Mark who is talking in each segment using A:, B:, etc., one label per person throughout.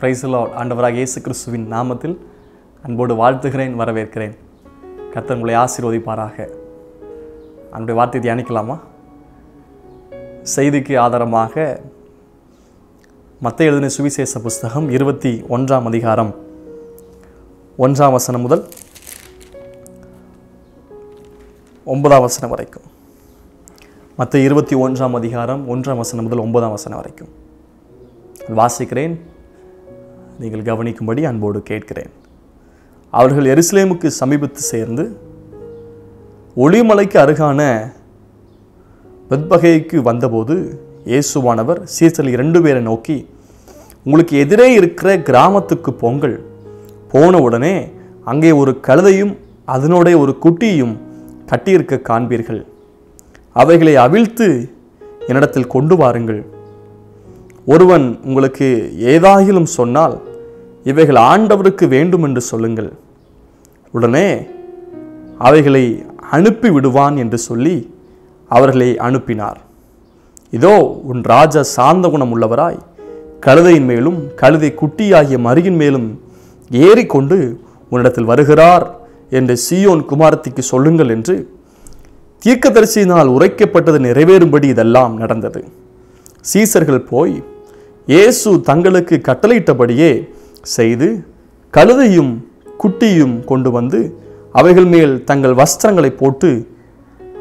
A: Praise the Lord. ஆண்டவராக இயேசு கிறிஸ்துவின் நாமத்தில் அன்போடு வாழ்த்துகிறேன், வரவேற்கிறேன். கர்த்தர் உங்களை ஆசீர்வதிப்பாராக. அவனுடைய வார்த்தையை தியானிக்கலாமா? செய்திக்கு ஆதாரமாக மத்தேயு எழுதின சுவிசேஷ புஸ்தகம் 21 அதிகாரம் 1 வசனம் முதல் 9 வசனம் வரைக்கும். மத்தேயு 21 அதிகாரம் 1 வசனம் முதல் 9 வசனம் வரைக்கும் வாசிக்கிறேன். நீங்கள் கவனிக்கும்படி அன்போடு கேட்கிறேன். அவர்கள் எருசலேமுக்கு சமீபத்து சேர்ந்து ஒலிவமலைக்கு அருகான பெத்பகேக்கு வந்தபோது இயேசுவானவர் சீசரில் 2 பேரை நோக்கி, உங்களுக்கு எதிரே இருக்கிற கிராமத்துக்கு போங்கள். போன உடனே அங்கே ஒரு கழுதையும் அதனுடைய ஒரு குட்டியும் கட்டியிருக்க காண்பீர்கள். அவைகளை அவிழ்த்து என்னிடத்தில் கொண்டு வாருங்கள். ஒருவன் உங்களுக்கு ஏதாகிலும் சொன்னால் இவைகள் ஆண்டவருக்கு வேண்டும் என்று சொல்லுங்கள். உடனே அவைகளை அனுப்பி விடுவான் என்று சொல்லி அவர்களை அனுப்பினார். இதோ உன் ராஜா சாந்த குணம் உள்ளவராய் கழுதையின் மேலும் கழுதை குட்டியாகிய மரியின் மேலும் ஏறிக்கொண்டு உன்னிடத்தில் வருகிறார் என்று சீயோன் குமாரத்திக்கு சொல்லுங்கள் என்று தீர்க்கதரிசியினால் உரைக்கப்பட்டது நிறைவேறும்படி இதெல்லாம் நடந்தது. சீசர்கள் போய் இயேசு தங்களுக்கு கட்டளையிட்டபடியே செய்து கழுதையும் குட்டியும் கொண்டு வந்து அவைகள் மேல் தங்கள் வஸ்திரங்களை போட்டு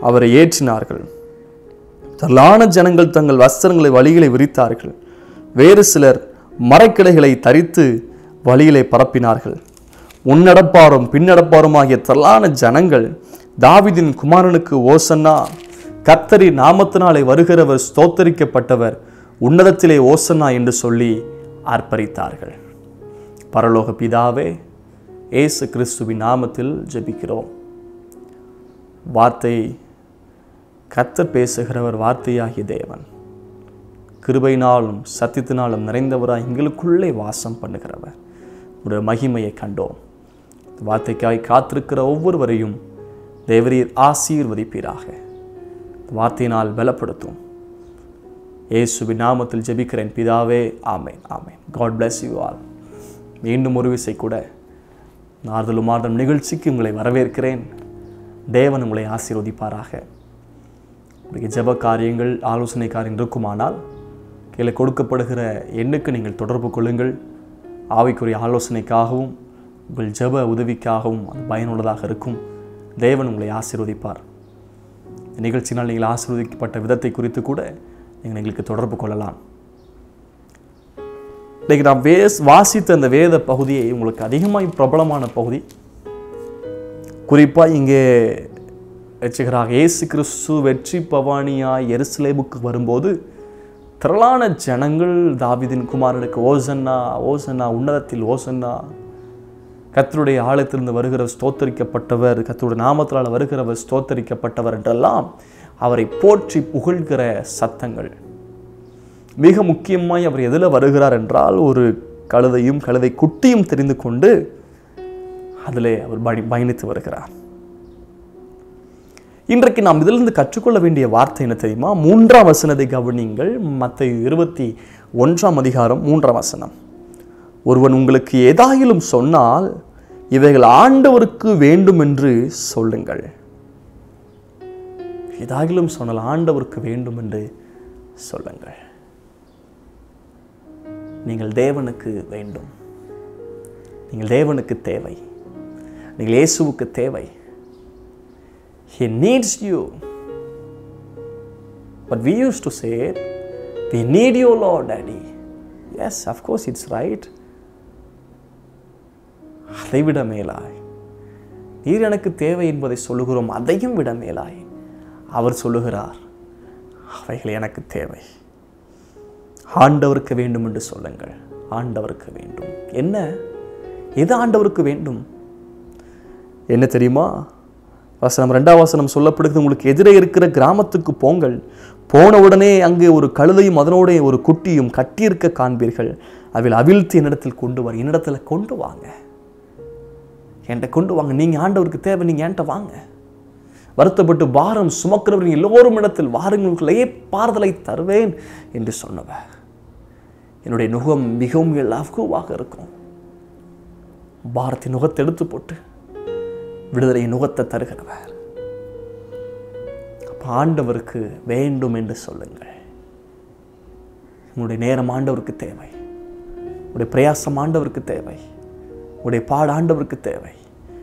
A: அவரை ஏற்றினார்கள். திரளான ஜனங்கள் தங்கள் வஸ்திரங்களை வழிகளை விரித்தார்கள். வேறு சிலர் மரக்கிளைகளை தரித்து வழியிலே பரப்பினார்கள். முன்னடப்பாரும் பின்னடப்பாரும் ஆகிய திரளான ஜனங்கள் தாவீதின் குமாரனுக்கு ஓசன்னா, கர்த்தரின் நாமத்தினாலே வருகிறவர் ஸ்தோத்தரிக்கப்பட்டவர், உன்னதத்திலே ஓசன்னா என்று சொல்லி ஆர்ப்பரித்தார்கள். பரலோக பிதாவே, இயேசு கிறிஸ்துவின் நாமத்தில் ஜெபிக்கிறோம். வார்த்தை கர்த்தர் பேசுகிறவர், வார்த்தையாகிய தேவன், கிருபையினாலும் சத்தியத்தினாலும் நிறைந்தவராய் எங்களுக்குள்ளே வாசம் பண்ணுகிறவர். உடைய மகிமையை கண்டோம். வார்த்தைக்காய் காத்திருக்கிற ஒவ்வொருவரையும் தேவரீர் ஆசீர்வதிப்பீராக. வார்த்தையினால் பலப்படுத்தும். இயேசுவின் நாமத்தில் ஜெபிக்கிறேன் பிதாவே, ஆமென், ஆமென். God bless you all. மீண்டும் ஒரு விசை கூட நார்தலும் ஆர்தலும் நிகழ்ச்சிக்கு உங்களை வரவேற்கிறேன். தேவன் உங்களை ஆசீர்வதிப்பாராக. உடைய ஜெப காரியங்கள், ஆலோசனை காரியங்கள் இருக்குமானால் கீழே கொடுக்கப்படுகிற எண்ணுக்கு நீங்கள் தொடர்பு கொள்ளுங்கள். ஆவிக்குரிய ஆலோசனைக்காகவும் உங்கள் ஜெப உதவிக்காகவும் அது பயனுள்ளதாக இருக்கும். தேவன் உங்களை ஆசீர்வதிப்பார். நிகழ்ச்சியினால் நீங்கள் ஆசீர்வதிக்கப்பட்ட விதத்தை குறித்து கூட நீங்கள் எங்களுக்கு தொடர்பு கொள்ளலாம். இன்றைக்கு நான் வாசித்த அந்த வேத பகுதியை உங்களுக்கு அதிகமாக பிரபலமான பகுதி. குறிப்பாக இங்கே ரட்சகராக இயேசு கிறிஸ்து வெற்றி பவானியாய் எருசலேமுக்கு வரும்போது திரளான ஜனங்கள் தாவீதின் குமாரனுக்கு ஓசன்னா, ஓசன்னா, உன்னதத்தில் ஓசன்னா, கர்த்தருடைய ஆலயத்திலிருந்து வருகிற ஸ்தோத்தரிக்கப்பட்டவர், கர்த்தருடைய நாமத்தினால் வருகிறவர் ஸ்தோத்தரிக்கப்பட்டவர் என்றெல்லாம் அவரை போற்றி புகழ்கிற சத்தங்கள். மிக முக்கியமாய் அவர் எதில் வருகிறார் என்றால் ஒரு கழுதையும் கழுதை குட்டியும் தெரிந்து கொண்டு அதிலே அவர் பயணித்து வருகிறார். இன்றைக்கு நாம் இதிலிருந்து கற்றுக்கொள்ள வேண்டிய வார்த்தை என்ன தெரியுமா? 3 வசனத்தை கவனிங்கள். மத்தேயு 21 அதிகாரம் 3 வசனம். ஒருவன் உங்களுக்கு ஏதாயிலும் சொன்னால் இவைகள் ஆண்டவருக்கு வேண்டும் என்று சொல்லுங்கள். ஏதாயிலும் சொன்னால் ஆண்டவருக்கு வேண்டும் என்று சொல்லுங்கள். நீங்கள் தேவனுக்கு வேண்டும். நீங்கள் தேவனுக்கு தேவை. நீங்கள் இயேசுவுக்கு தேவை. He needs you. But we used to say, we need you, Lord, Daddy. Yes, of course, it's right. அதை விட மேலாய் நீர் எனக்கு தேவை என்பதை சொல்லுகிறோம். அதையும் விட மேலாய் அவர் சொல்லுகிறார், அவைகள் எனக்கு தேவை. ஆண்டவருக்கு வேண்டும் என்று சொல்லுங்கள். ஆண்டவருக்கு வேண்டும். என்ன? எது ஆண்டவருக்கு வேண்டும்? என்ன தெரியுமா? வசனம் 2 வசனம் சொல்லப்படுகிறது, உங்களுக்கு எதிரே இருக்கிற கிராமத்துக்கு போங்கள். போன உடனே அங்கே ஒரு கழுதையும் அதனோட ஒரு குட்டியும் கட்டியிருக்க காண்பீர்கள். அவைகள் அவிழ்த்து என்னிடத்தில் கொண்டு வர. என்னிடத்தில் கொண்டு வாங்க, என்கிட்ட கொண்டு வாங்க. நீங்கள் ஆண்டவருக்கு தேவை, நீங்கள் என்கிட்ட வாங்க. வருத்தப்பட்டு பாரம் சுமக்கிறவர்கள் எல்லோரும் இடத்தில் வாருங்களுக்குள்ளே பாறுதலை தருவேன் என்று சொன்னவர். என்னுடைய நுகம் மிகவும் இலகுவாக இருக்கும். பாரத்தின் நுகத்தை எடுத்து போட்டு விடுதலை நுகத்தை தருகிறவர். ஆண்டவருக்கு வேண்டும் என்று சொல்லுங்கள். உங்களுடைய நேரம் ஆண்டவருக்கு தேவை, உங்களுடைய பிரயாசம் ஆண்டவருக்கு தேவை, உங்களுடைய பாடு ஆண்டவருக்கு தேவை,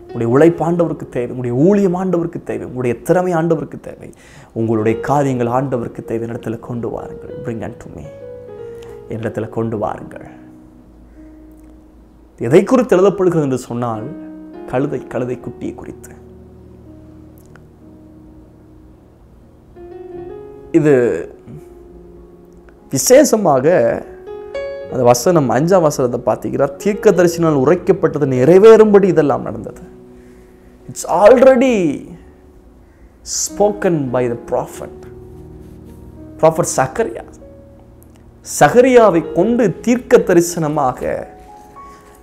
A: உங்களுடைய உழைப்பு ஆண்டவருக்கு தேவை, உங்களுடைய ஊழியம் ஆண்டவருக்கு தேவை, உங்களுடைய திறமை ஆண்டவருக்கு தேவை, உங்களுடைய காரியங்கள் ஆண்டவருக்கு தேவை. என்னிடத்தில் கொண்டு வாருங்கள். bring unto me, என்னிடத்தில் கொண்டு வாருங்கள். எதை குறித்து எழுதப்படுகிறது என்று சொன்னால் கழுதை குட்டியை குறித்து. இது விசேஷமாக அந்த வசனம் 5ஆம் வசனத்தை பார்த்தீங்கன்னா, தீர்க்கதரிசினால் உரைக்கப்பட்டது நிறைவேறும்படி இதெல்லாம் நடந்தது. It's already spoken by the prophet சகரியா. சகரியாவை கொண்டு தீர்க்க தரிசனமாக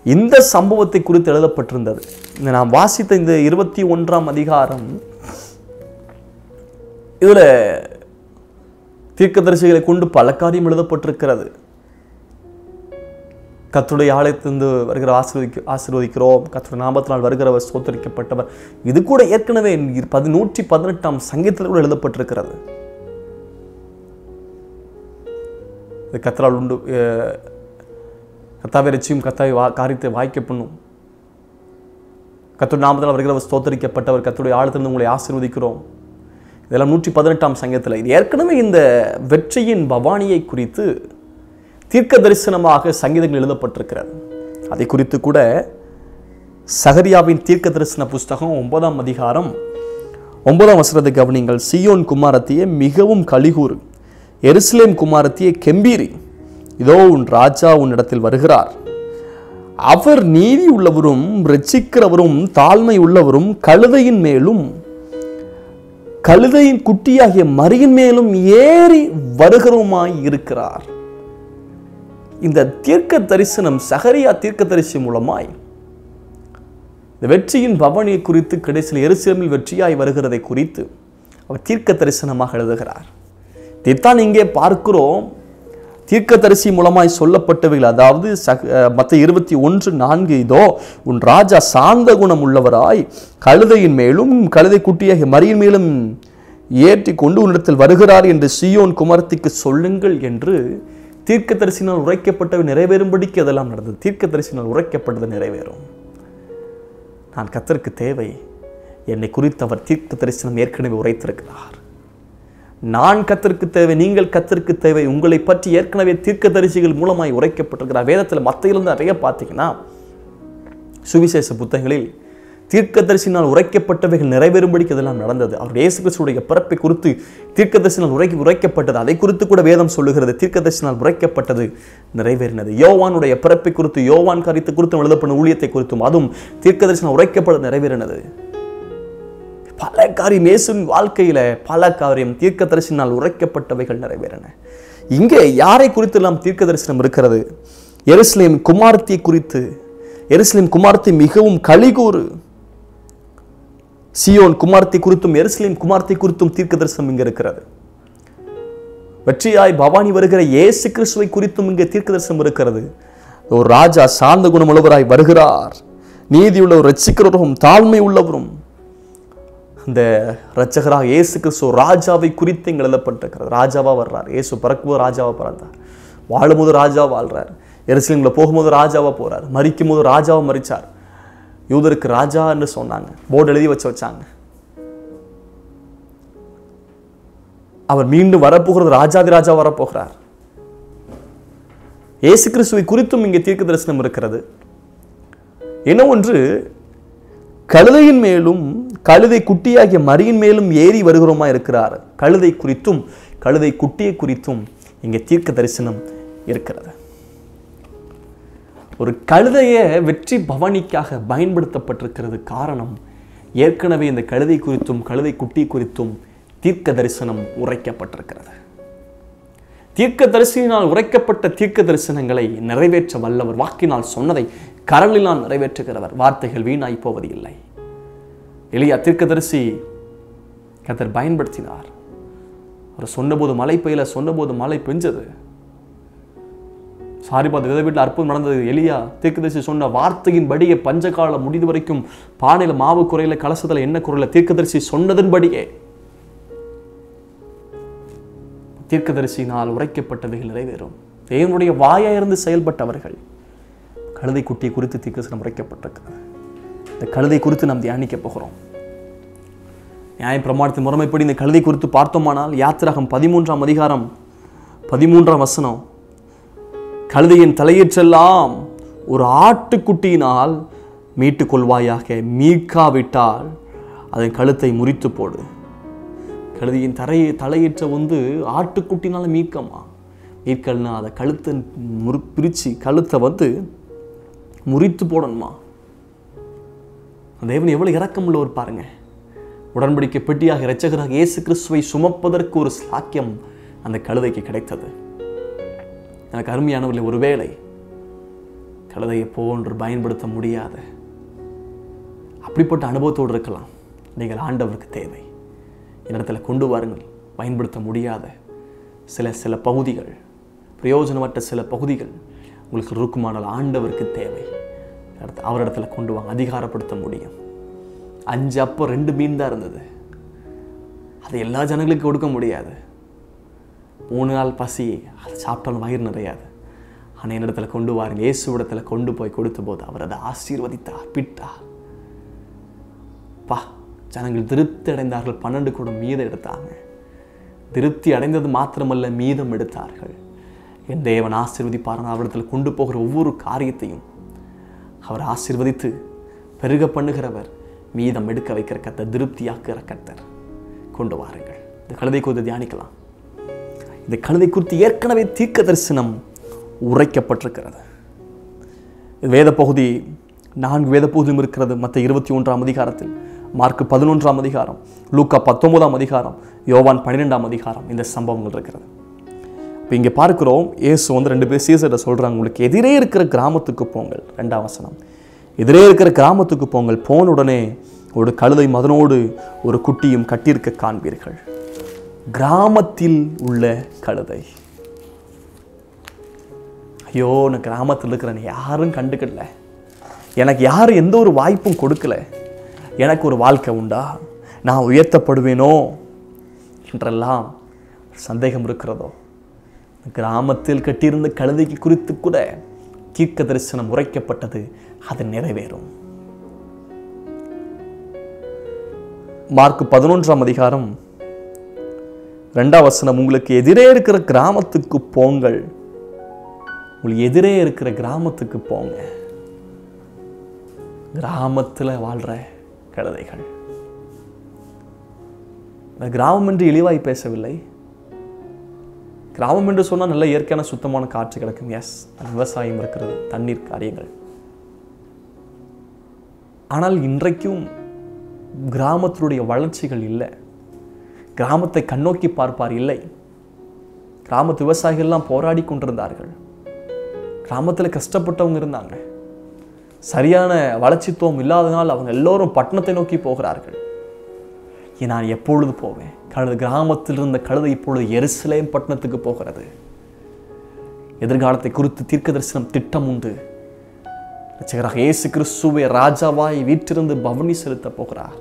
A: இந்த சம்பவத்தை குறித்து எழுதப்பட்டிருந்தது. இந்த நாம் வாசித்த இந்த 21ஆம் அதிகாரம், இதுல தீர்க்கதரிசிகளை கொண்டு பல காரியம் எழுதப்பட்டிருக்கிறது. கர்த்தருடைய ஆலயத்திலிருந்து வருகிற ஆசீர்வதிக்கிறோம், கர்த்தருடைய நாமத்தினால் வருகிறவர் ஸ்தோத்திரிக்கப்பட்டவர். இது கூட ஏற்கனவே 118ஆம் சங்கீதத்தில் கூட எழுதப்பட்டிருக்கிறது. கர்த்தரால் உண்டு, கர்த்தாவை ரட்சியும், கர்த்தாவை காரியத்தை வாய்க்க பண்ணும், கர்த்தருடைய நாமத்தினால் வருகிறவர் ஸ்தோத்திரிக்கப்பட்டவர், கர்த்தருடைய ஆலயத்திலிருந்து உங்களை ஆசீர்வதிக்கிறோம். இதெல்லாம் 118ஆம் சங்கீதத்தில். இது ஏற்கனவே இந்த வெற்றியின் பவானியை குறித்து தீர்க்க தரிசனமாக சங்கீதங்கள் எழுதப்பட்டிருக்கிறது. அதை குறித்து கூட சகரியாவின் தீர்க்க தரிசன புஸ்தகம் 9ஆம் அதிகாரம் 9ஆம் வசனத்தை கவனிங்கள். சீயோன் குமாரத்தியே மிகவும் களிகூறு, எருசலேம் குமாரத்தியே கெம்பீரி, இதோ உன் ராஜா உன்னிடத்தில் வருகிறார். அவர் நீதி உள்ளவரும் இரட்சிக்கிறவரும் தாழ்மை உள்ளவரும் கழுதையின் மேலும் கழுதையின் குட்டியாகிய மரியின் மேலும் ஏறி வருகிறவருமாய் இருக்கிறார். இந்த தீர்க்க தரிசனம் சகரியா தீர்க்க தரிசி மூலமாய் இந்த வெற்றியின் பவனியை குறித்து, கடைசியில் எருசலேமில் வெற்றியாய் வருகிறதை குறித்து அவர் தீர்க்க தரிசனமாக எழுதுகிறார். இதைத்தான் இங்கே பார்க்கிறோம். தீர்க்க தரிசி மூலமாய் சொல்லப்பட்டவைகள், அதாவது மத்தேயு 21:4, இதோ உன் ராஜா சாந்த குணம் உள்ளவராய் கழுதையின் மேலும் கழுதை குட்டியாகிய மரியின் மேலும் ஏற்றி கொண்டு உன்னிடத்தில் வருகிறார் என்று சீயோன் குமாரத்திக்கு சொல்லுங்கள் என்று தீர்க்க தரிசினால் உரைக்கப்பட்டவை நிறைவேறும்படிக்கு அதெல்லாம் நடந்தது. தீர்க்க தரிசினால் உரைக்கப்பட்டது நிறைவேறும். நான் கர்த்தருக்கு தேவை. என்னை குறித்து அவர் தீர்க்க தரிசனம் ஏற்கனவே உரைத்திருக்கிறார். நான் கர்த்தருக்கு தேவை, நீங்கள் கர்த்தருக்கு தேவை. உங்களை பற்றி ஏற்கனவே தீர்க்க தரிசிகள் மூலமாய் உரைக்கப்பட்டிருக்கிறார். வேதத்தில் மத்தையிலிருந்து நிறைய பார்த்தீங்கன்னா, சுவிசேஷ புத்தகங்களில் தீர்க்க தரிசினால் உரைக்கப்பட்டவைகள் நிறைவேறும்படிக்கு இதெல்லாம் நடந்தது. அவர் இயேசு கிறிஸ்துவுடைய பிறப்பை குறித்து தீர்க்க தரிசினால் உரைக்கப்பட்டது. அதை குறித்து கூட வேதம் சொல்லுகிறது, தீர்க்க தரிசினால் உரைக்கப்பட்டது நிறைவேறினது. யோவானுடைய பிறப்பை குறித்து, யோவான் காரியத்தை குறித்தும் எழுதப்பட்ட ஊழியத்தை குறித்தும் அதுவும் தீர்க்க தரிசனால் உரைக்கப்பட்டது நிறைவேறினது. பல காரியம் இயேசுவின் வாழ்க்கையில பல காரியம் தீர்க்க தரிசனால் உரைக்கப்பட்டவைகள் நிறைவேறின. இங்கே யாரை குறித்து எல்லாம் தீர்க்க தரிசனம் இருக்கிறது? எருசலேம் குமாரத்தியை குறித்து. எருசலேம் குமாரத்தி மிகவும் களிகூறு. சீயோன் குமாரத்தி குறித்தும் எருசலேம் குமாரத்தி குறித்தும் தீர்க்க தரிசனம் இங்க இருக்கிறது. வெற்றியாய் பவானி வருகிற இயேசு கிறிஸ்துவை குறித்தும் இங்கே தீர்க்க தரிசனம் இருக்கிறது. ஒரு ராஜா சாந்த குணம் உள்ளவராய் வருகிறார், நீதி உள்ளவர், இரட்சிக்கிறவரும் தாழ்மை உள்ளவரும். இந்த இரட்சகராக இயேசு கிறிஸ்து ராஜாவை குறித்து இங்கே எழுதப்பட்டிருக்கிறது. ராஜாவா வர்றார். இயேசு பிறக்கும்போது ராஜாவா பிறந்தார், வாழும்போது ராஜாவா வாழ்றார், எருசலேம்ல போகும்போது ராஜாவா போறார், மரிக்கும் போது ராஜாவா மரிச்சார். யூதருக்கு ராஜா என்று சொன்னாங்க, போர்டு எழுதி வச்சாங்க. அவர் மீண்டும் வரப்போகிறது, ராஜாதி ராஜா வரப்போகிறார். இயேசு கிறிஸ்துவை குறித்தும் இங்கே தீர்க்க தரிசனம் இருக்கிறது. என்ன ஒன்று, கழுதையின் மேலும் கழுதை குட்டியாகிய மரியின் மேலும் ஏறி வருகிறோமா இருக்கிறார். கழுதை குறித்தும் கழுதை குட்டியை குறித்தும் இங்கே தீர்க்க தரிசனம் இருக்கிறது. ஒரு கழுதையை வெற்றி பவனிக்காக பயன்படுத்தப்பட்டிருக்கிறது. காரணம், ஏற்கனவே இந்த கழுதை குறித்தும் கழுதை குட்டி குறித்தும் தீர்க்க தரிசனம் உரைக்கப்பட்டிருக்கிறது. தீர்க்க தரிசனால் உரைக்கப்பட்ட தீர்க்க தரிசனங்களை நிறைவேற்ற வல்லவர், வாக்கினால் சொன்னதை கரலினால் நிறைவேற்றுகிறவர். வார்த்தைகள் வீணாய் போவது இல்லை. எலியா தீர்க்கதரிசி கர்த்தர் பயன்படுத்தினார். அவர் சொன்னபோது மழை பெய்யல, சொன்னபோது மழை பெஞ்சது. சாரிபாத் வித வீட்டில் அற்புதம் நடந்தது. எலியா தீர்க்கதரிசி சொன்ன வார்த்தையின்படியே பஞ்சகால முடிவு வரைக்கும் பானையில மாவு குறையில, கலசத்துல என்ன குறையில, தீர்க்கதரிசி சொன்னதன்படியே தீர்க்கதரிசியினால் உரைக்கப்பட்டவைகள் நிறைவேறும். தேவனுடைய வாயிலிருந்து செயல்பட்டவர்கள். கழுதை குட்டியை குறித்து தீர்க்கதரிசனம் உரைக்கப்பட்டிருக்கிறது. இந்த கழுதை குறித்து நாம் தியானிக்க போகிறோம். நியாய பிரமாணத்தின் முறைமைப்படி இந்த கழுதை குறித்து பார்த்தோமானால் யாத்திராகம் 13ஆம் அதிகாரம் 13ஆம் வசனம், கழுதையின் தலையீற்றெல்லாம் ஒரு ஆட்டுக்குட்டியினால் மீட்டுக் கொள்வாயாக, மீட்காவிட்டால் அதன் கழுத்தை முறித்து போடு. கழுதையின் தலையீற்ற ஆட்டுக்குட்டினால மீட்கமா? மீட்கல்னா அதை கழுத்தை பிரித்து கழுத்தை முறித்து போடணுமா? தேவன் எவ்வளவு இரக்கம் உள்ளவர் பாருங்க. உடன்படிக்கை பெட்டியாக இரட்சகராக இயேசு கிறிஸ்துவை சுமப்பதற்கு ஒரு சாக்கியம் அந்த கழுதைக்கு கிடைத்தது. எனக்கு அருமையானவர்களே, ஒருவேளை கழுதையை போன்று பயன்படுத்த முடியாத அப்படிப்பட்ட அனுபவத்தோடு இருக்கலாம். நீங்கள் ஆண்டவருக்கு தேவை. இடத்துல கொண்டு வாருங்கள். பயன்படுத்த முடியாத சில பகுதிகள், பிரயோஜனமற்ற சில பகுதிகள் உங்களுக்கு இருக்குமானால் ஆண்டவருக்கு தேவை. அவரிடத்துல கொண்டு வாங்க. அதிகாரப்படுத்த முடியும். 5 அப்பம் 2 மீன் தான் இருந்தது. அது எல்லா ஜனங்களுக்கும் கொடுக்க முடியாது. 3 நாள் பசி, அதை சாப்பிட்டாலும் வயிறு நிறையாது. ஆனால் என்னிடத்துல கொண்டு வாருங்க. இயேசுவிடத்துல கொண்டு போய் கொடுத்த போது அவர் அதை ஆசீர்வதித்தார், பிட்டார். ஜனங்கள் திருப்தி அடைந்தார்கள். 12 குடம் மீதம் எடுத்தாங்க. திருப்தி அடைந்தது மாத்திரமல்ல, மீதம் எடுத்தார்கள். என் தேவன் ஆசீர்வதிப்பார். அவரிடத்தில் கொண்டு போகிற ஒவ்வொரு காரியத்தையும் அவர் ஆசீர்வதித்து பெருக பண்ணுகிறவர், மீதம் எடுக்க வைக்கிற கர்த்தர், திருப்தியாக்குகிற கர்த்தர். கொண்டு வாருங்கள். இந்த கழுதை குறித்து தியானிக்கலாம். இந்த கழுதை குறித்து ஏற்கனவே தீர்க்க தரிசனம் உரைக்கப்பட்டிருக்கிறது. வேத பகுதி 4 வேத பகுதியும் இருக்கிறது. மத்த 21ஆம் அதிகாரத்தில், மார்க் 11ஆம் அதிகாரம், லூக்கா 19ஆம் அதிகாரம், யோவான் 12ஆம் அதிகாரம் இந்த சம்பவங்கள் இருக்கிறது. இப்போ இங்கே பார்க்கிறோம், இயேசு 2 பேர் சீசர்கிட்ட சொல்கிறாங்க, உங்களுக்கு எதிரே இருக்கிற கிராமத்துக்கு போங்கள். 2ஆம் வசனம், எதிரே இருக்கிற கிராமத்துக்கு போங்கள். போன உடனே ஒரு கழுதை மதனோடு ஒரு குட்டியும் கட்டியிருக்க காண்பீர்கள். கிராமத்தில் உள்ள கழுதை. ஐயோ, நான் கிராமத்தில் இருக்கிறேன், யாரும் கண்டுக்கல, எனக்கு யாரும் எந்த ஒரு வாய்ப்பும் கொடுக்கல, எனக்கு ஒரு வாழ்க்கை உண்டா, நான் உயர்த்தப்படுவேனோ என்றெல்லாம் சந்தேகம் இருக்கிறதோ, கிராமத்தில் கட்டியிருந்த கழுதைக்கு குறித்து கூட தீர்க்க தரிசனம் உரைக்கப்பட்டது. அது நிறைவேறும். மார்க் 11ஆம் அதிகாரம் 2ஆம் வசனம், உங்களுக்கு எதிரே இருக்கிற கிராமத்துக்கு போங்கள். உங்களுக்கு எதிரே இருக்கிற கிராமத்துக்கு போங்க. கிராமத்தில் வாழ்ற கழுதைகள். கிராமம் என்று இழிவாய் பேசவில்லை. கிராமம் என்று சொன்னால் நல்ல இயற்கையான சுத்தமான காற்று கிடக்கும். எஸ், விவசாயம் இருக்கிறது, தண்ணீர் காரியங்கள். ஆனால் இன்றைக்கும் கிராமத்தினுடைய வளர்ச்சிகள் இல்லை. கிராமத்தை கண்ணோக்கி பார்ப்பார் இல்லை. கிராமத்து விவசாயிகள்லாம் போராடி கொண்டிருந்தார்கள். கிராமத்தில் கஷ்டப்பட்டவங்க இருந்தாங்க. சரியான வளர்ச்சித்துவம் இல்லாதனால் அவங்க எல்லோரும் பட்டணத்தை நோக்கி போகிறார்கள். நான் எப்பொழுது போவேன்? கிராமத்தில் இருந்த கழுதை இப்பொழுது எருசலேம் பட்டணத்துக்கு போகிறது. எதிர்காலத்தை குறித்து தீர்க்க தரிசனம் திட்டம் உண்டு. இரட்சகராக இயேசு கிறிஸ்துவை ராஜாவாய் வீற்றிருந்து பவனி செலுத்த போகிறார்.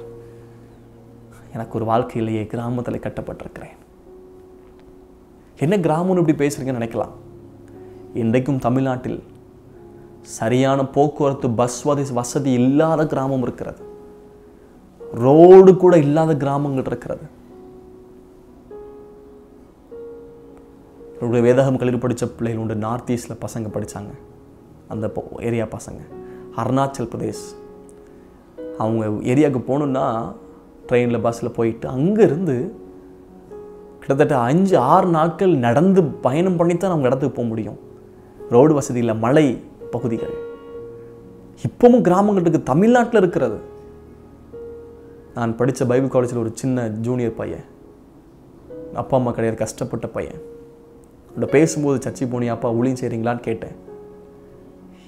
A: எனக்கு ஒரு வாழ்க்கையிலேயே கிராமத்தில் கட்டப்பட்டிருக்கிறேன். என்ன கிராமம்னு இப்படி பேசுறீங்கன்னு நினைக்கலாம். இன்றைக்கும் தமிழ்நாட்டில் சரியான போக்குவரத்து, பஸ் வசதி இல்லாத கிராமம் இருக்கிறது. ரோடு கூட இல்லாத கிராமங்கள் இருக்கிறது. என்னுடைய வேதாகம் கல்லூரி படித்த பிள்ளைகள் உண்டு. நார்த் ஈஸ்டில் பசங்க படித்தாங்க. அந்த ஏரியா பசங்க அருணாச்சல் பிரதேஷ். அவங்க ஏரியாவுக்கு போகணுன்னா ட்ரெயினில் பஸ்ஸில் போயிட்டு அங்கேருந்து கிட்டத்தட்ட 5-6 நாட்கள் நடந்து பயணம் பண்ணித்தான் அவங்க இடத்துக்கு போக முடியும். ரோடு வசதி இல்லை, மலை பகுதிகள். இப்பவும் கிராமங்களுக்கு தமிழ்நாட்டில் இருக்கிறது. நான் படித்த பைபிள் காலேஜில் ஒரு சின்ன ஜூனியர் பையன், அப்பா அம்மா கிடையாது, கஷ்டப்பட்ட பையன். அவன்கிட்ட பேசும்போது, சர்ச்சை போனியா அப்பா, ஊழியம் செய்கிறீங்களான்னு கேட்டேன்.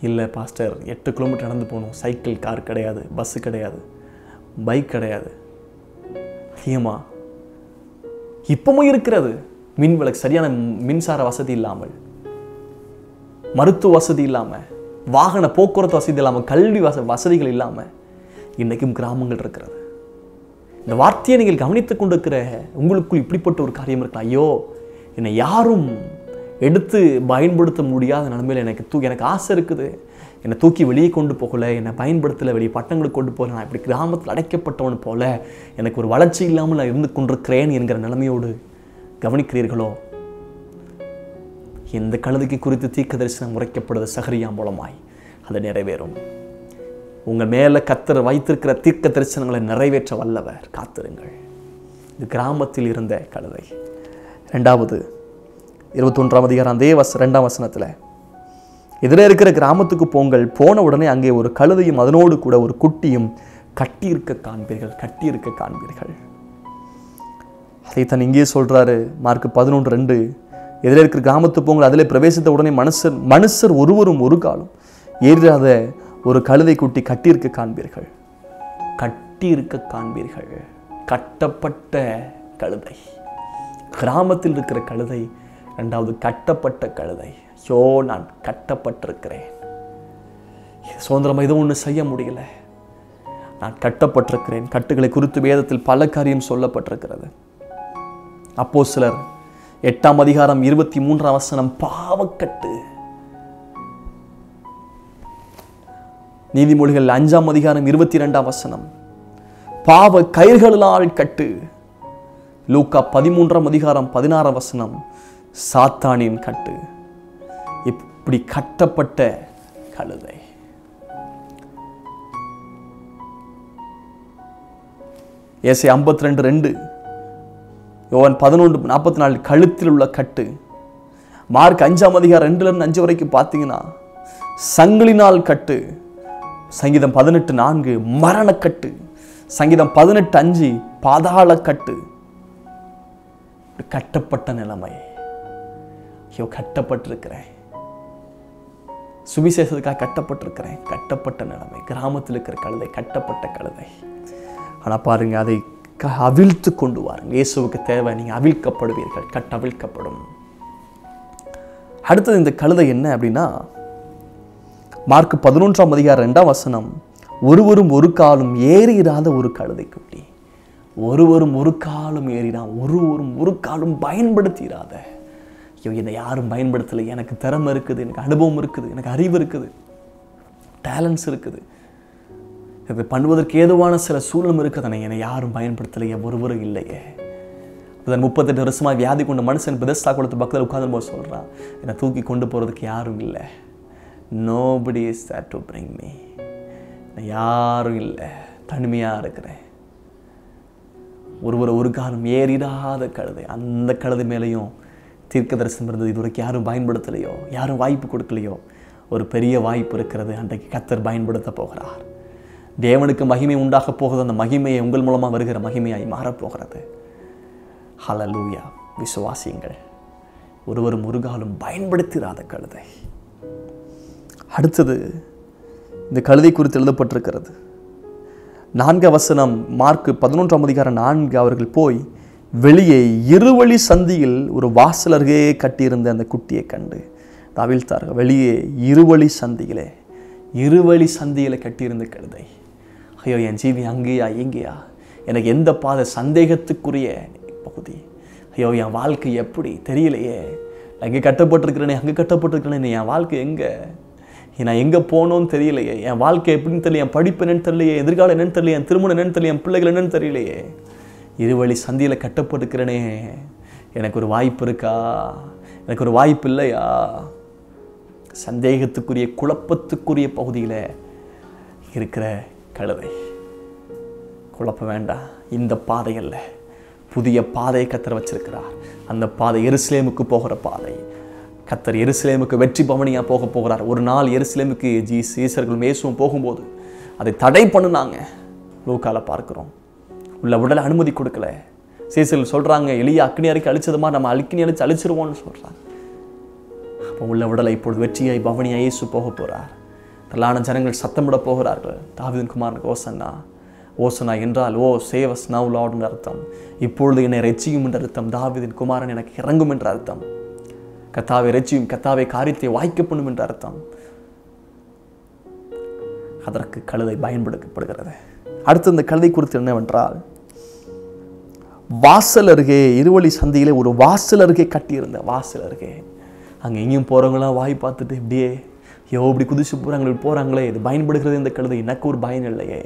A: இல்லை பாஸ்டர், 8 கிலோமீட்டர் நடந்து போகணும். சைக்கிள், கார் கிடையாது, பஸ்ஸு கிடையாது, பைக் கிடையாது. ஏமா இப்பவும் இருக்கிறது மின் விளக்கு, சரியான மின்சார வசதி இல்லாமல். மருத்துவ வசதி இல்லாமல், வாகன போக்குவரத்து வசதி இல்லாமல், கல்வி வசதிகள் இல்லாமல் இன்றைக்கும் கிராமங்கள் இருக்கிறது. இந்த வார்த்தையை நீங்கள் கவனித்துக் கொண்டிருக்கிற உங்களுக்குள் இப்படிப்பட்ட ஒரு காரியம் இருக்கலாம். ஐயோ, என்னை யாரும் எடுத்து பயன்படுத்த முடியாத நிலைமையில் எனக்கு ஆசை இருக்குது, என்னை தூக்கி வெளியே கொண்டு போகலை, என்னை பயன்படுத்தலை, வெளியே பட்டங்களுக்கு கொண்டு போகல, நான் இப்படி கிராமத்தில் அடைக்கப்பட்டவன் போல எனக்கு ஒரு வளர்ச்சி இல்லாமல் நான் இருந்து கொண்டிருக்கிறேன் என்கிற நிலைமையோடு கவனிக்கிறீர்களோ? இந்த கழுதைக்கு குறித்து தீர்க்க தரிசனம் உரைக்கப்படுவது சகரியா மூலமாய் அது நிறைவேறும். உங்கள் மேலே கர்த்தர் வைத்திருக்கிற தீர்க்க தரிசனங்களை நிறைவேற்ற வல்லவர். காத்திருங்கள். இது கிராமத்தில் இருந்த கழுதை. 2வது 21ஆம் அதிகாரம் அதே 2ஆம் வசனத்தில், எதிரே இருக்கிற கிராமத்துக்கு போங்கள், போன உடனே அங்கே ஒரு கழுதையும் அதனோடு கூட ஒரு குட்டியும் கட்டியிருக்க காண்பீர்கள். அதைத்தான் இங்கே சொல்றாரு மார்க் 11:2. எதிரே இருக்கிற கிராமத்துக்கு போங்கள், அதிலே பிரவேசித்த உடனே மனுஷர் ஒருவரும் ஒரு காலம் ஏறாத ஒரு கழுதை குட்டி கட்டியிருக்க காண்பீர்கள். கட்டப்பட்ட கழுதை. கிராமத்தில் இருக்கிற கழுதை. 2வது கட்டப்பட்ட கழுதை. ஐயோ, நான் கட்டப்பட்டிருக்கிறேன், சுதந்திரமாக எதுவும் ஒன்று செய்ய முடியல, நான் கட்டப்பட்டிருக்கிறேன். கட்டுகளை குறித்து வேதத்தில் பல காரியம் சொல்லப்பட்டிருக்கிறது. அப்போஸ்தலர் 8ஆம் அதிகாரம் 23ஆம் வசனம் பாவக்கட்டு. நீதிமொழிகள் 5ஆம் அதிகாரம் 22ஆம் வசனம் பாவ கயிர்களால் கட்டு. லூக்கா 13ஆம் அதிகாரம் 16ஆம் வசனம் சாத்தானின் கட்டு. இப்படி கட்டப்பட்ட கழுதை. ஏசாயா 52:2, யோவான் 11:44 கழுத்தில் உள்ள கட்டு. மார்க் 5ஆம் அதிகாரம் 2-5 வரைக்கும் பார்த்தீங்கன்னா சங்கிலினால் கட்டு. சங்கீதம் 18:4 மரணக்கட்டு. சங்கீதம் 18:5 பாதாள கட்டு. கட்டப்பட்ட நிலைமை. ஐயோ, கட்டப்பட்டிருக்கிறேன், சுவிசேஷத்துக்காக கட்டப்பட்டிருக்கிறேன். கட்டப்பட்ட நிலைமை. கிராமத்தில் இருக்கிற கழுதை, கட்டப்பட்ட கழுதை. ஆனால் பாருங்க, அதை அவிழ்த்து கொண்டு வாருங்க. இயேசுவுக்கு தேவை, நீங்கள் அவிழ்க்கப்படுவீர்கள், அவிழ்க்கப்படும். அடுத்தது இந்த கழுதை என்ன அப்படின்னா, மார்க் 11ஆம் அதிகாரம் 2ஆம் வசனம், ஒருவரும் ஒரு காலும் ஏறிடாத ஒரு கழுதை குட்டி. ஒருவரும் ஒரு காலும் ஏறிடான், ஒருவரும் ஒரு காலும் பயன்படுத்திடாத. ஐயோ, என்னை யாரும் பயன்படுத்தலை, எனக்கு திறமை இருக்குது, எனக்கு அனுபவம் இருக்குது, எனக்கு அறிவு இருக்குது, டேலண்ட்ஸ் இருக்குது, இது பண்ணுவதற்கு ஏதுவான சில சூழலும் இருக்குது, என்னை யாரும் பயன்படுத்தலையே, ஒருவரும் இல்லையே. 38 வருஷமாக வியாதி கொண்ட மனுஷன் பெதஸ்தா குளத்து பக்கத்தில் உட்கார்ந்து போது சொல்கிறான், என்னை தூக்கி கொண்டு போகிறதுக்கு யாரும் இல்லை. Nobody is there to bring me. யாரும் இல்லை, தனிமையாக இருக்கிறேன். ஒரு காலம் ஏறிடாத கழுதை. அந்த கழுதை மேலேயும் தீர்க்க தரிசனம் இருந்தது. இது வரைக்கும் யாரும் பயன்படுத்தலையோ, யாரும் வாய்ப்பு கொடுக்கலையோ, ஒரு பெரிய வாய்ப்பு இருக்கிறது. அன்றைக்கு கர்த்தர் பயன்படுத்த போகிறார். தேவனுக்கு மகிமை உண்டாக போகிறது. அந்த மகிமையை உங்கள் மூலமாக வருகிற மகிமையாய் மாறப்போகிறது. ஹல்லேலூயா. விசுவாசியுங்கள். ஒருவரும் ஒரு காலம் பயன்படுத்திடாத கழுதை. அடுத்தது இந்த கழுதை குறித்து எழுதப்பட்டிருக்கிறது. 4ஆம் வசனம் மார்க் 11ஆம் அதிகாரம் 4. அவர்கள் போய் வெளியே இருவழி சந்தியில் ஒரு வாசல் அருகே கட்டியிருந்த அந்த குட்டியை கண்டு அவிழ்த்தார்கள். வெளியே இருவழி சந்தியில கட்டியிருந்த கழுதை. ஐயோ, என் ஜீவி அங்கேயா இங்கேயா, எனக்கு எந்த பாதை சந்தேகத்துக்குரிய பகுதி. ஐயோ, என் வாழ்க்கை எப்படி தெரியலையே, அங்கே கட்டப்பட்டிருக்கிறேனே, அங்கே கட்டப்பட்டிருக்கிறேனே, என் வாழ்க்கை எங்கே, நான் எங்கே போகணும்னு தெரியலையே, என் வாழ்க்கை எப்படின்னு தெரியல, என் படிப்பு என்னன்னு தெரியலையே, எதிர்காலம் என்னன்னு தெரியல, என் திருமணம் என்னன்னு தெரியல, என் பிள்ளைகள் என்னன்னு தெரியலையே, இருவழி சந்தியில் கட்டப்பட்டிருக்கிறேனே, எனக்கு ஒரு வாய்ப்பு இருக்கா, எனக்கு ஒரு வாய்ப்பு இல்லையா? சந்தேகத்துக்குரிய குழப்பத்துக்குரிய பகுதியில் இருக்கிற கழுதை. குழப்பம் வேண்டாம், இந்த பாதை அல்ல, புதிய பாதையை கர்த்தர் வச்சிருக்கிறார். அந்த பாதை எருசலேமுக்கு போகிற பாதை. கர்த்தர் எருசலேமுக்கு வெற்றி பவனியாக போக போகிறார். ஒரு நாள் எருசலேமுக்கு சீசர்களும் இயேசுவும் போகும்போது அதை தடை பண்ணுனாங்க. லூக்கால பார்க்கிறோம். உள்ள உடலை அனுமதி கொடுக்கல. சீசர்கள் சொல்கிறாங்க, எலியா அக்னி அறைக்கு அழிச்சதுமா நம்ம அக்னி அழிச்சு அழிச்சிருவோம்னு சொல்கிறாங்க. அப்போ உள்ள உடலை இப்பொழுது வெற்றியாய் பவனியாக இயேசு போக போகிறார். திரளான ஜனங்கள் சத்தமிட போகிறார்கள். தாவீதின் குமாரனுக்கு ஓசன்னா. ஓசனா என்றால் ஓ சேவ் அஸ் நவ் லார்ட் என்ற அர்த்தம். இப்பொழுது என்னை ரட்சியும் என்ற அர்த்தம். தாவீதின் குமாரன் எனக்கு இறங்கும் என்ற அர்த்தம். கர்த்தாவே இரட்சியும், கர்த்தாவே காரியத்தை வாய்க்க பண்ணும் என்ற அர்த்தம். அதற்கு கழுதை பயன்படுத்தப்படுகிறது. அடுத்து இந்த கழுதை குறித்து என்னவென்றால், வாசல் அருகே, இருவழி சந்தியிலே ஒரு வாசல் அருகே கட்டியிருந்த வாசல் அருகே அங்கே எங்கேயும் போகிறவங்களாம் வாய் பார்த்துட்டு இப்படியே இப்படி குதிச்சு போகிறாங்களே, இது பயன்படுகிறது இந்த கழுதை, எனக்கு ஒரு பயன் இல்லையே.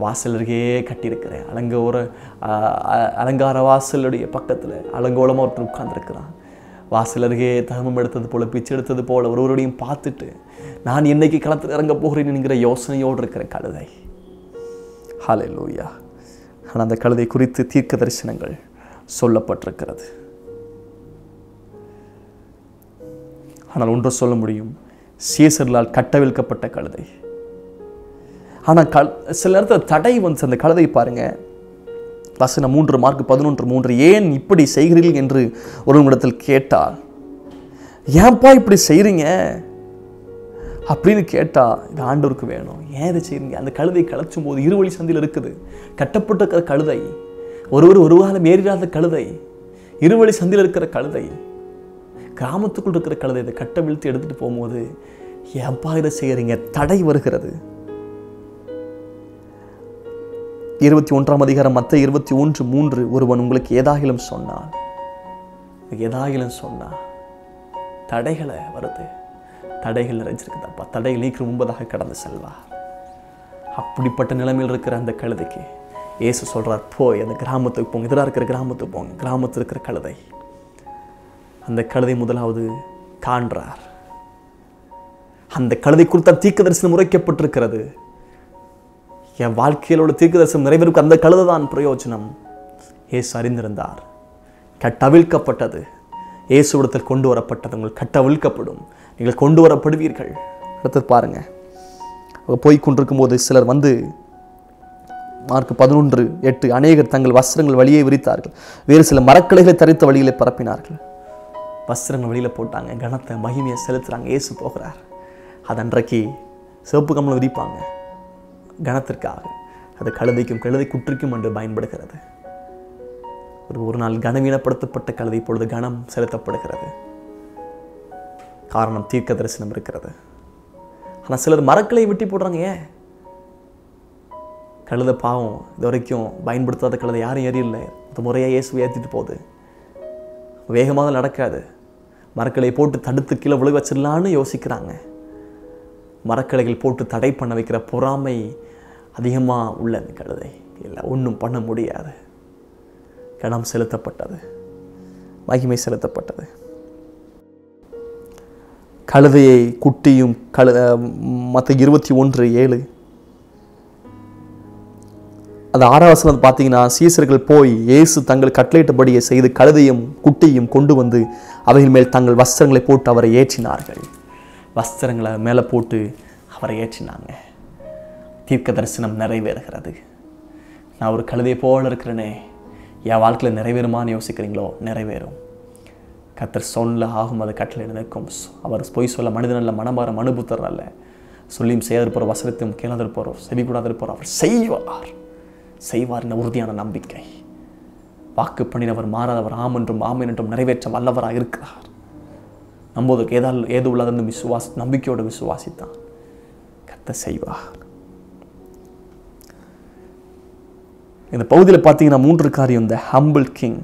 A: வாசல் அருகே கட்டியிருக்கிறேன். அலங்கார வாசலுடைய பக்கத்தில் அலங்கோலமாக ஒருத்தர் உட்கார்ந்துருக்கிறான். வாசல் அருகே தர்மம் எடுத்தது போல, பிச்சை எடுத்தது போல ஒருவரையும் பார்த்துட்டு நான் என்னைக்கு களத்தில் இறங்க போகிறேன் என்கிற யோசனையோடு இருக்கிற கழுதை. ஹல்லேலூயா. ஆனால் அந்த கழுதை குறித்து தீர்க்க தரிசனங்கள் சொல்லப்பட்டிருக்கிறது. ஆனால் ஒன்று சொல்ல முடியும், சீசர்களால் கட்டவிழ்க்கப்பட்ட கழுதை. ஆனால் சில நேரத்தில் தடை வந்து அந்த கழுதை பாருங்க, வசனம் 3 மார்க் 11:3, ஏன் இப்படி செய்கிறீர்கள் என்று ஒருவனிடத்தில் கேட்டால், ஏன்பா இப்படி செய்கிறீங்க அப்படின்னு கேட்டா, இது ஆண்டவருக்கு வேணும், ஏன் இதை செய்யுங்க. அந்த கழுதை கலைச்சும் போது இருவழி சந்தியில் இருக்குது, கட்டப்பட்டிருக்கிற கழுதை, ஒரு காலம் ஏறிடாத கழுதை, இருவழி சந்தியில் இருக்கிற கழுதை, கிராமத்துக்குள் இருக்கிற கழுதை, இதை கட்ட வீழ்த்தி எடுத்துட்டு போகும்போது ஏன்பா இதை செய்யறீங்க, தடை வருகிறது. 21ஆம் அதிகாரம் மத்தேயு 21:3, ஒருவன் உங்களுக்கு ஏதாகிலும் சொன்னால் தடைகளை வருது, தடைகள் நிறைஞ்சிருக்குதாப்பா, தடைகள் நீக்கிற முன்பதாக கடந்து செல்வார். அப்படிப்பட்ட நிலைமையில் இருக்கிற அந்த கழுதைக்கு இயேசு சொல்றார், போய் அந்த கிராமத்துக்கு போங்க, எதிராக இருக்கிற கிராமத்துக்கு போங்க. கிராமத்தில் இருக்கிற கழுதை, அந்த கழுதை முதலாவது காண்றார். அந்த கழுதை குறித்த தீர்க்க தரிசனம் உரைக்கப்பட்டிருக்கிறது. என் வாழ்க்கையிலோட தீர்க்க தரிசனம் நிறைவேறும் அந்த கழுதை தான் பிரயோஜனம். இயேசு அறிந்திருந்தார். கட்டவிழ்க்கப்பட்டது, இயேசுவிடத்தில் கொண்டு வரப்பட்டது. உங்கள் கட்டவிழ்க்கப்படும், நீங்கள் கொண்டு வரப்படுவீர்கள். அடுத்தது பாருங்க, போய் கொண்டிருக்கும் போது சிலர் வந்து, மார்க் 11:8, அநேகர் தங்கள் வஸ்திரங்கள் வழியே விரித்தார்கள், வேறு சில மரக்கிளைகளை தரித்த வழியிலே பரப்பினார்கள். வஸ்திரங்கள் வழியில் போட்டாங்க, கனத்தை மகிமையை செலுத்துறாங்க. இயேசு போகிறார். அது அன்றைக்கு சிவப்பு கம்பளம் விரிப்பாங்க கனத்திற்காக. அது கழுதைக்கும் கழுதை குற்றிக்கும் என்று பயன்படுகிறது. ஒரு நாள் கனவீனப்படுத்தப்பட்ட கழுதை இப்பொழுது கனம் செலுத்தப்படுகிறது. காரணம், தீர்க்க தரிசனம் இருக்கிறது. ஆனால் சிலர் மரக்களை வெட்டி போடுறாங்க. ஏன்? கழுதை பாவம், இது வரைக்கும் பயன்படுத்தாத கழுதை யாரும் ஏறியில்லை. அது முறையாக இயேசு ஏற்றிட்டு போகுது, வேகமாக நடக்காது. மரக்களை போட்டு தடுத்து கீழே விழு வச்சிடலான்னு யோசிக்கிறாங்க. மரக்கலைகள் போட்டு தடை பண்ண வைக்கிற பொறாமை அதிகமாக உள்ள அந்த கழுதை இல்லை, ஒன்றும் பண்ண முடியாது. கணம் செலுத்தப்பட்டது, மகிமை செலுத்தப்பட்டது. கழுதையை குட்டியும் மத்த 21:7, அந்த 6ஆம் வசனம் பார்த்தீங்கன்னா, சீசர்கள் போய் இயேசு தங்கள் கட்டளையிட்டபடியே செய்து கழுதையும் குட்டியும் கொண்டு வந்து அவைகள் மேல் தங்கள் வஸ்திரங்களை போட்டு அவரை ஏற்றினார்கள். வஸ்திரங்களை மேலே போட்டு அவரை ஏற்றினாங்க. தீர்க்க தரிசனம் நிறைவேறுகிறது. நான் ஒரு கழுதையை போல இருக்கிறேனே, என் வாழ்க்கையில் நிறைவேறுமான்னு யோசிக்கிறீங்களோ, நிறைவேறும். கர்த்தர் சொல்ல ஆகும், அது கட்டளை நிற்கும். அவர் பொய் சொல்ல மனிதன் அல்ல, மனமாற மனுபுத்தர் அல்ல. சொல்லியும் செய்யாதிருப்போர், வசனத்தையும் கேளாதிருப்போர், செவி கூடாதிருப்போர், அவர் செய்வார் என்ற உறுதியான நம்பிக்கை. வாக்கு பண்ணினவர் மாறாதவர், ஆம் என்றும் ஆமேன் என்றும் நிறைவேற்ற வல்லவராக இருக்கிறார். நம்போதற்கு ஏதோ உள்ளாத நம்பிக்கையோடு விசுவாசித்தான். கர்த்தர் செய்வார். இந்த பகுதியில் பார்த்தீங்கன்னா 3 காரியம். இந்த ஹம்பிள் கிங்,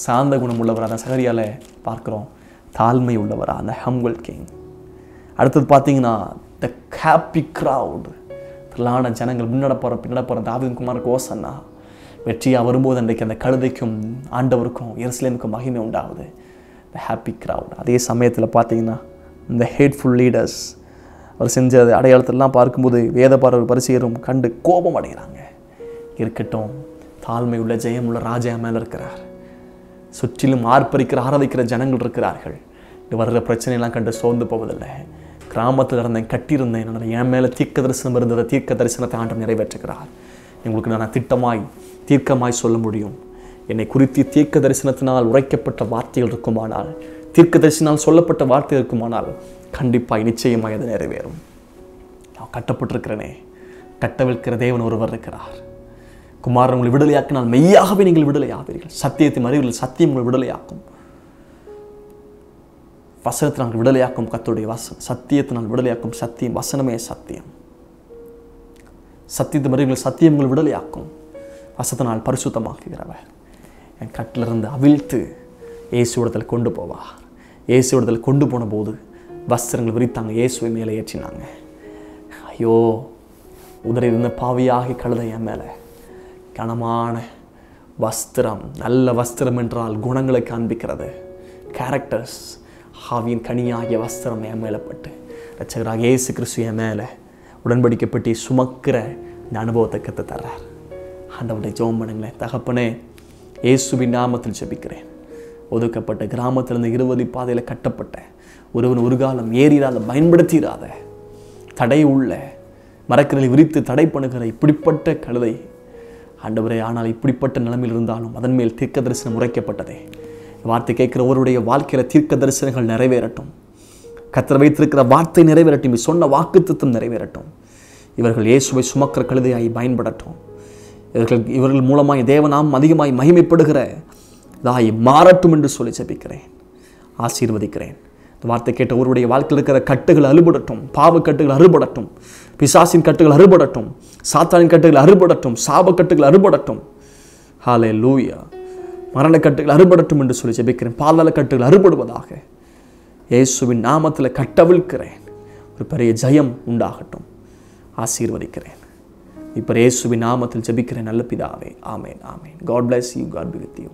A: சாந்த குணம் உள்ளவராக, அந்த சகரியால பார்க்குறோம். தாழ்மை உள்ளவராக அந்த ஹம்பிள் கிங். அடுத்தது பார்த்தீங்கன்னா த ஹாப்பி க்ரௌட், திரளான ஜனங்கள், பின்னடப்போகிற தாவீது குமாரனுக்கு ஓசன்னா. வெற்றியாக வரும்போது அன்றைக்கு அந்த கழுதைக்கும் ஆண்டவருக்கும் எருசலேமுக்கும் மகிமை உண்டாகுது. த ஹாப்பி க்ரௌட். அதே சமயத்தில் பார்த்தீங்கன்னா இந்த ஹேட்ஃபுல் லீடர்ஸ், அவர் செஞ்ச அடையாளத்திலாம் பார்க்கும்போது வேதபாரர் பரிசேயரும் கண்டு கோபம் அடைகிறாங்க. இருக்கட்டும், தாழ்மை உள்ள ஜெயம் உள்ள ராஜா மேலே இருக்கிறார். சுற்றிலும் ஆர்ப்பரிக்கிற ஆராதிக்கிற ஜனங்கள் இருக்கிறார்கள். இது வர்ற பிரச்சனையெல்லாம் கண்டு சோர்ந்து போவதில்லை. கிராமத்தில் இருந்தேன், கட்டியிருந்தேன், என் மேலே தீர்க்க தரிசனம் இருந்ததை தீர்க்க தரிசனத்தை ஆண்டவர் நிறைவேற்றுகிறார். உங்களுக்கு நான் தீர்க்கமாய் சொல்ல முடியும். என்னை குறித்து தீர்க்க தரிசனத்தினால் உரைக்கப்பட்ட வார்த்தைகள் இருக்குமானால், தீர்க்க தரிசனால் சொல்லப்பட்ட வார்த்தை இருக்குமானால், கண்டிப்பாக நிச்சயமாய் அது நிறைவேறும். நான் கட்டப்பட்டிருக்கிறேனே, கட்டவிழ்க்கிற தேவன் ஒருவர் இருக்கிறார். குமாரன் உங்களை விடுதலையாக்கினால் மெய்யாகவே நீங்கள் விடுதலை ஆவீர்கள். சத்தியத்தை அறிவீர்கள், சத்தியம் உங்களை விடுதலையாக்கும். வசனத்தினால் விடுதலையாக்கும் கர்த்தருடைய வசனம், சத்தியத்தினால் விடுதலையாக்கும் சத்தியம். வசனமே சத்தியம். சத்தியத்து மறிகள் சத்தியம் உங்கள் விடுதலையாக்கும். வசத்தினால் பரிசுத்தமாக்குகிறவர். என் கட்டிலிருந்து அவிழ்த்து இயேசுவிடத்தில் கொண்டு போவார். இயேசுவிடத்தில் கொண்டு போன போது வஸ்திரங்கள் விரித்தாங்க, இயேசுவை மேலே ஏற்றினாங்க. ஐயோ, உதறியிருந்த பாவியாகி கழுத என் மேலே கனமான வஸ்திரம். நல்ல வஸ்திரம் என்றால் குணங்களை காண்பிக்கிறது, கேரக்டர்ஸ். ஆவியின் கனியாகிய வஸ்திரம் என் மேலே பட்டு இரட்சகராக இயேசு கிறிஸ்து என் மேலே உடன்படிக்கப்பட்டு சுமக்கிற இந்த அனுபவத்தை கற்று தர்றார். ஆண்டவருடைய ஜெபம் பண்ணுங்களேன். தகப்பனே, இயேசுவின் நாமத்தில் ஜெபிக்கிறேன். ஒதுக்கப்பட்ட கிராமத்திலிருந்து 20 பாதையில் கட்டப்பட்ட ஒருவன் ஒரு காலம் ஏறிடாத, பயன்படுத்திடாத, தடை உள்ள மரக்கரில் விரித்து தடை பண்ணுகிற இப்படிப்பட்ட கழுதை ஆண்டவரே, ஆனால் இப்படிப்பட்ட நிலைமையில் இருந்தாலும் அதன் மேல் தீர்க்க தரிசனம் உரைக்கப்பட்டதே. வார்த்தை கேட்கிற ஒருவருடைய வாழ்க்கையில் தீர்க்க தரிசனங்கள் நிறைவேறட்டும். கர்த்தர் வைத்திருக்கிற வார்த்தை நிறைவேறட்டும். சொன்ன வாக்குத்தத்தம் நிறைவேறட்டும். இவர்கள் இயேசுவை சுமக்கிற கழுதையாய் பயன்படட்டும். இவர்கள் மூலமாய் தேவனாம் அதிகமாய் மகிமைப்படுகிற தாய் மாறட்டும் என்று சொல்லி ஜெபிக்கிறேன், ஆசீர்வதிக்கிறேன். இந்த வார்த்தை கேட்ட ஒருவருடைய வாழ்க்கையில் இருக்கிற கட்டுகள் அறுபடட்டும், பாவ கட்டுகள் அறுபடட்டும், பிசாசின் கட்டுகள் அறுபடட்டும், சாத்தானின் கட்டுகள் அறுபடட்டும், சாப கட்டுகள் அறுபடட்டும். ஹல்லேலூயா. மரணக்கட்டுகள் அறுபடட்டும் என்று சொல்லி ஜெபிக்கிறேன். பாதாள கட்டுகள் அறுபடுவதாக இயேசுவின் நாமத்தில் கட்டவிழ்க்கிறேன். ஒரு பெரிய ஜெயம் உண்டாகட்டும். ஆசீர்வதிக்கிறேன். இப்போ இயேசுவின் நாமத்தில் ஜெபிக்கிறேன் நல்ல பிதாவே. ஆமேன், ஆமேன். God bless you. God be with you.